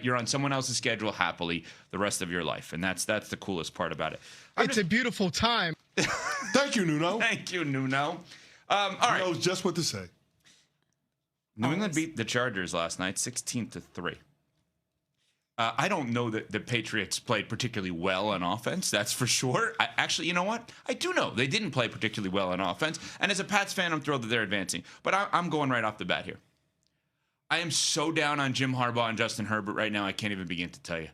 You're on someone else's schedule happily the rest of your life, and that's the coolest part about it. It's a beautiful time. Thank you, Nuno. Thank you, Nuno. All right. Knows just what to say. New England beat the Chargers last night, 16-3. I don't know that the Patriots played particularly well on offense. That's for sure. Actually, you know what? I do know they didn't play particularly well on offense. And as a Pats fan, I'm thrilled that they're advancing. But I'm going right off the bat here. I am so down on Jim Harbaugh and Justin Herbert right now, I can't even begin to tell you.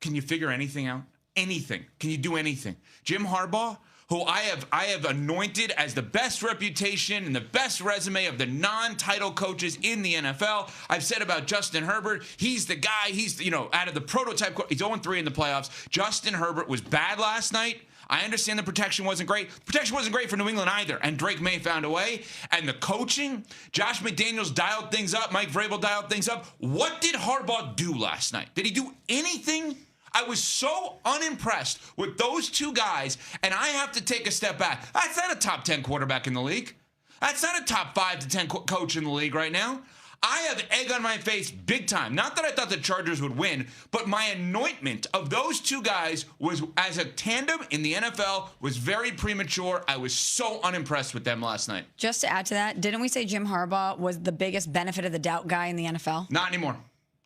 Can you figure anything out? Anything? Can you do anything? Jim Harbaugh, who I have anointed as the best reputation and the best resume of the non-title coaches in the NFL. I've said about Justin Herbert, he's the guy, he's, out of the prototype, he's 0-3 in the playoffs. Justin Herbert was bad last night. I understand the protection wasn't great. Protection wasn't great for New England either, and Drake May found a way. And the coaching, Josh McDaniels dialed things up, Mike Vrabel dialed things up. What did Harbaugh do last night? Did he do anything? I was so unimpressed with those two guys, and I have to take a step back. That's not a top 10 quarterback in the league. That's not a top 5 to 10 coach in the league right now. I have egg on my face big time. Not that I thought the Chargers would win, but my anointment of those two guys was, as a tandem in the NFL, was very premature. I was so unimpressed with them last night. Just to add to that, didn't we say Jim Harbaugh was the biggest benefit of the doubt guy in the NFL? Not anymore.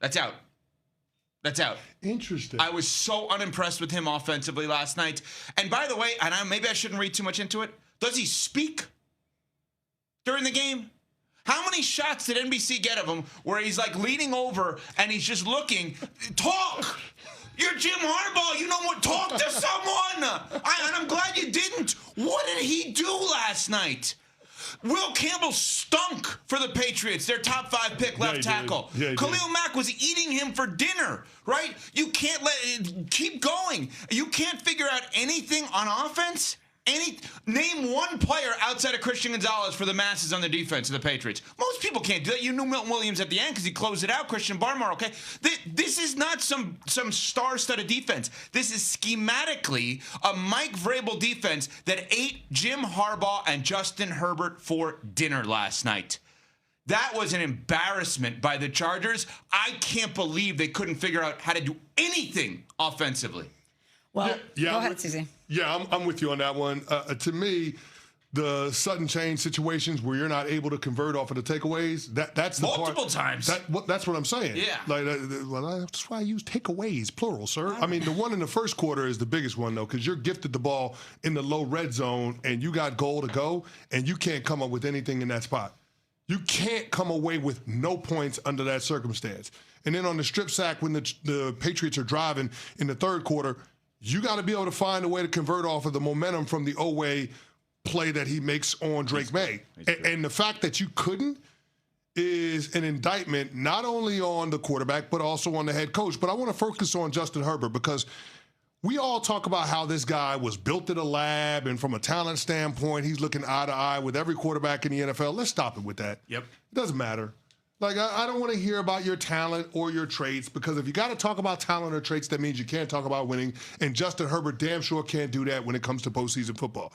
That's out. That's out. Interesting. I was so unimpressed with him offensively last night. And by the way, and maybe I shouldn't read too much into it, does he speak during the game? How many shots did NBC get of him where he's like leaning over and he's just looking? Talk! You're Jim Harbaugh. You know what? Talk to someone. And I'm glad you didn't. What did he do last night? Will Campbell stunk for the Patriots, their top 5 pick left tackle. Yeah, Khalil Mack was eating him for dinner, right? You can't keep going. You can't figure out anything on offense. Name one player outside of Christian Gonzalez for the masses on the defense of the Patriots. Most people can't do that. You knew Milton Williams at the end because he closed it out. Christian Barmore, okay? This is not some star-studded defense. This is schematically a Mike Vrabel defense that ate Jim Harbaugh and Justin Herbert for dinner last night. That was an embarrassment by the Chargers. I can't believe they couldn't figure out how to do anything offensively. Well, go ahead, Susie. Yeah, I'm with you on that one. To me, the sudden change situations where you're not able to convert off of the takeaways, that's the multiple times. That's what I'm saying. Yeah. That's why I use takeaways, plural, sir. I mean, the one in the first quarter is the biggest one, though, because you're gifted the ball in the low red zone, and you got goal to go, and you can't come up with anything in that spot. You can't come away with no points under that circumstance. And then on the strip sack, when the Patriots are driving in the third quarter, you got to be able to find a way to convert off of the momentum from the Oweh play that he makes on Drake May. And the fact that you couldn't is an indictment not only on the quarterback, but also on the head coach. But I want to focus on Justin Herbert because we all talk about how this guy was built in a lab, and from a talent standpoint, he's looking eye to eye with every quarterback in the NFL. Let's stop it with that. Yep. It doesn't matter. Like, I don't want to hear about your talent or your traits, because if you got to talk about talent or traits, that means you can't talk about winning. And Justin Herbert damn sure can't do that when it comes to postseason football.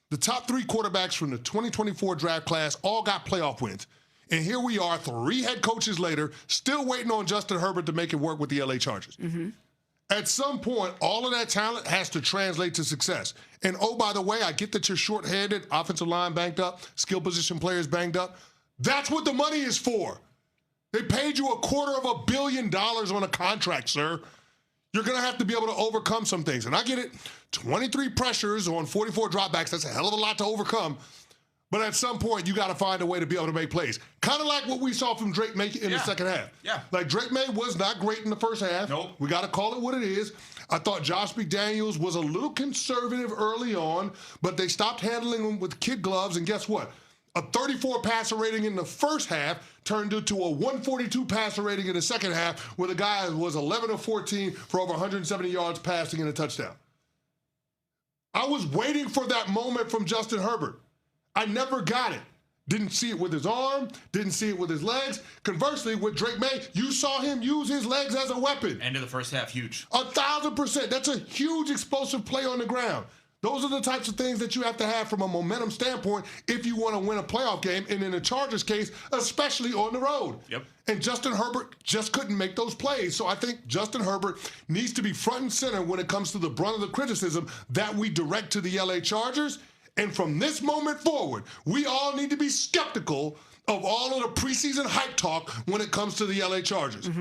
The top 3 quarterbacks from the 2024 draft class all got playoff wins. And here we are, 3 head coaches later, still waiting on Justin Herbert to make it work with the LA Chargers. Mm-hmm. At some point, all of that talent has to translate to success. And, oh, by the way, I get that you're shorthanded, offensive line banged up, skill position players banged up. That's what the money is for. They paid you $250 million on a contract, sir. You're going to have to be able to overcome some things. And I get it. 23 pressures on 44 dropbacks, that's a hell of a lot to overcome. But at some point, you got to find a way to be able to make plays. Kind of like what we saw from Drake May in the second half. Yeah. Like, Drake May was not great in the first half. Nope. We got to call it what it is. I thought Josh McDaniels was a little conservative early on, but they stopped handling him with kid gloves. And guess what? A 34 passer rating in the first half turned into a 142 passer rating in the second half, where the guy was 11 of 14 for over 170 yards passing and a touchdown. I was waiting for that moment from Justin Herbert. I never got it. Didn't see it with his arm, didn't see it with his legs. Conversely, with Drake May, you saw him use his legs as a weapon. End of the first half, huge. 1,000%. That's a huge explosive play on the ground. Those are the types of things that you have to have from a momentum standpoint if you want to win a playoff game, and in the Chargers case, especially on the road. Yep. And Justin Herbert just couldn't make those plays. So I think Justin Herbert needs to be front and center when it comes to the brunt of the criticism that we direct to the LA Chargers. And from this moment forward, we all need to be skeptical of all of the preseason hype talk when it comes to the LA Chargers.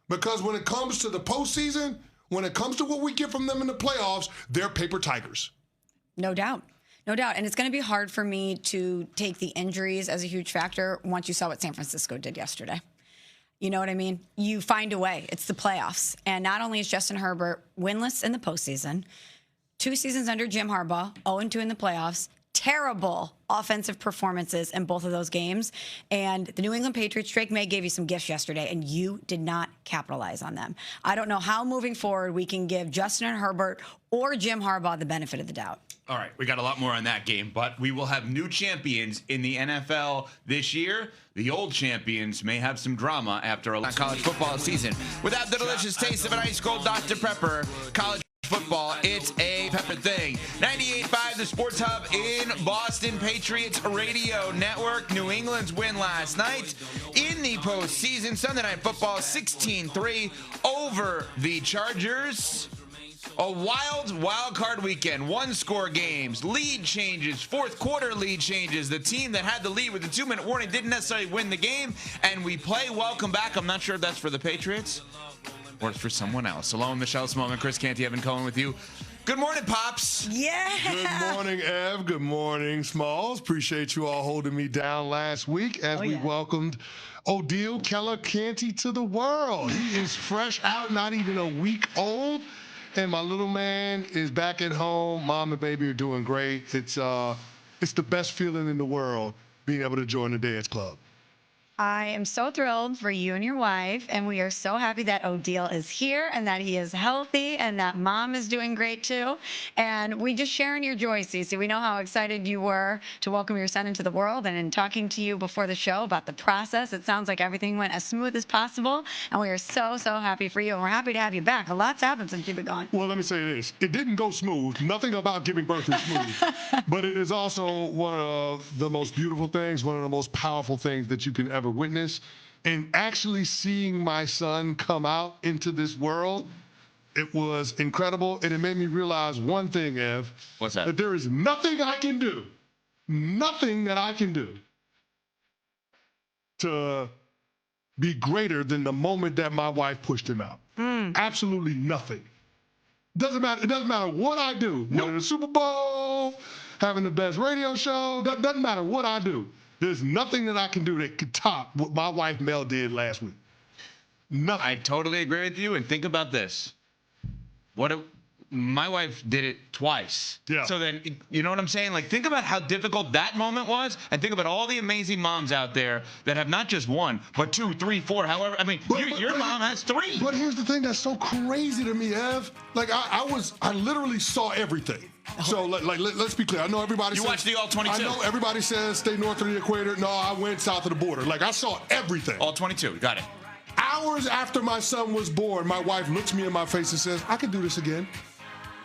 Because when it comes to the postseason, when it comes to what we get from them in the playoffs, they're paper tigers. No doubt. No doubt. And it's going to be hard for me to take the injuries as a huge factor once you saw what San Francisco did yesterday. You know what I mean? You find a way. It's the playoffs. And not only is Justin Herbert winless in the postseason, 2 seasons under Jim Harbaugh, 0-2 in the playoffs, terrible offensive performances in both of those games. And the New England Patriots, Drake May gave you some gifts yesterday, and you did not capitalize on them. I don't know how moving forward we can give Justin and Herbert or Jim Harbaugh the benefit of the doubt. All right, we got a lot more on that game, but we will have new champions in the NFL this year. The old champions may have some drama after a college football season. Without the delicious taste of an ice cold Dr. Pepper, college football, it's a pepper thing. 98.5, the Sports Hub in Boston, Patriots Radio Network. New England's win last night in the postseason. Sunday Night Football, 16-3 over the Chargers. A wild card weekend, 1-score games, lead changes, fourth quarter lead changes. The team that had the lead with the 2-minute warning didn't necessarily win the game, and we play welcome back. I'm not sure if that's for the Patriots or it's for someone else. Hello, Michelle Smallman, Chris Canty, Evan Cohen with you. Good morning, Pops. Yeah. Good morning, Ev. Good morning, Smalls. Appreciate you all holding me down last week as we welcomed Odile Keller Canty to the world. He is fresh out, not even a week old. And my little man is back at home. Mom and baby are doing great. It's the best feeling in the world being able to join the dance club. I am so thrilled for you and your wife, and we are so happy that Odile is here and that he is healthy and that mom is doing great too. And we just sharing your joy, Cece. We know how excited you were to welcome your son into the world, and in talking to you before the show about the process, it sounds like everything went as smooth as possible, and we are so happy for you, and we're happy to have you back. A lot's happened since you've been gone. Well, let me say this. It didn't go smooth. Nothing about giving birth is smooth. But it is also one of the most beautiful things, one of the most powerful things that you can ever witness. And actually seeing my son come out into this world, it was incredible. And it made me realize one thing, Ev. What's that? That there is nothing I can do, nothing that I can do to be greater than the moment that my wife pushed him out. Absolutely nothing. Doesn't matter. It doesn't matter what I do. Winning the Super Bowl, having the best radio show, doesn't matter what I do. There's nothing that I can do that could top what my wife Mel did last week. Nothing. I totally agree with you. And think about this. My wife did it twice. Yeah. So then, you know what I'm saying? Like, think about how difficult that moment was, and think about all the amazing moms out there that have not just one, but 2, 3, 4, however. I mean, your mom has 3. But here's the thing that's so crazy to me, Ev. Like, I literally saw everything. So, let's be clear. I know everybody says... You watched the All-22. I know everybody says stay north of the equator. No, I went south of the border. Like, I saw everything. All-22. Got it. Hours after my son was born, my wife looks me in my face and says, I can do this again.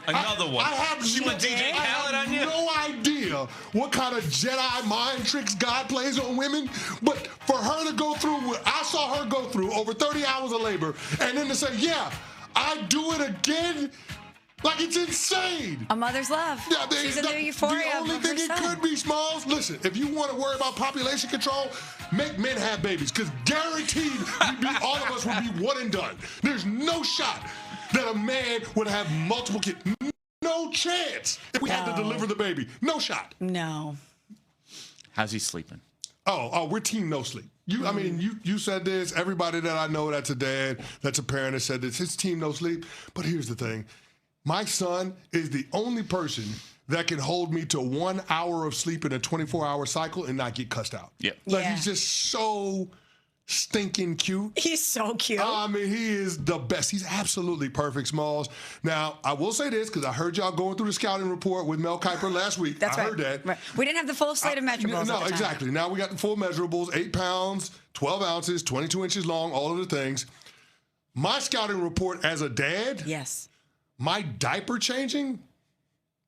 Another one. She went DJ Khaled on you? No idea what kind of Jedi mind tricks God plays on women, but for her to go through what I saw her go through, over 30 hours of labor, and then to say, yeah, I do it again, like it's insane. A mother's love. Yeah, She's in the euphoria The only of thing her it son. could be, Smalls, listen, if you want to worry about population control, make men have babies, because guaranteed all of us would be one and done. There's no shot that a man would have multiple kids. No chance if we had to deliver the baby. No shot. No. How's he sleeping? Oh, we're team no sleep. I mean, you said this. Everybody that I know that's a dad, that's a parent has said this. His team no sleep. But here's the thing. My son is the only person that can hold me to 1 hour of sleep in a 24-hour cycle and not get cussed out. Yeah. Like, Yeah. he's just so stinking cute. He's so cute. I mean, he is the best. He's absolutely perfect, Smalls. Now, I will say this, because I heard y'all going through the scouting report with Mel Kiper last week. That's I right. heard that. Right. We didn't have the full slate of measurables. No, at the time. exactly. Now we got the full measurables, 8 pounds, 12 ounces, 22 inches long, all of the things. My scouting report as a dad, Yes. my diaper changing,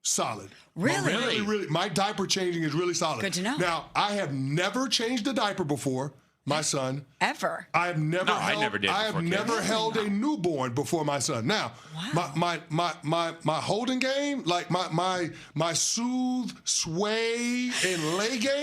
solid. Really? Really. My diaper changing is really solid. Good to know. Now, I have never changed a diaper before. My son. Ever? I have never. No, held, I never did I have before kids. never held a newborn before my son. Now, my holding game, like my soothe, sway, and lay game.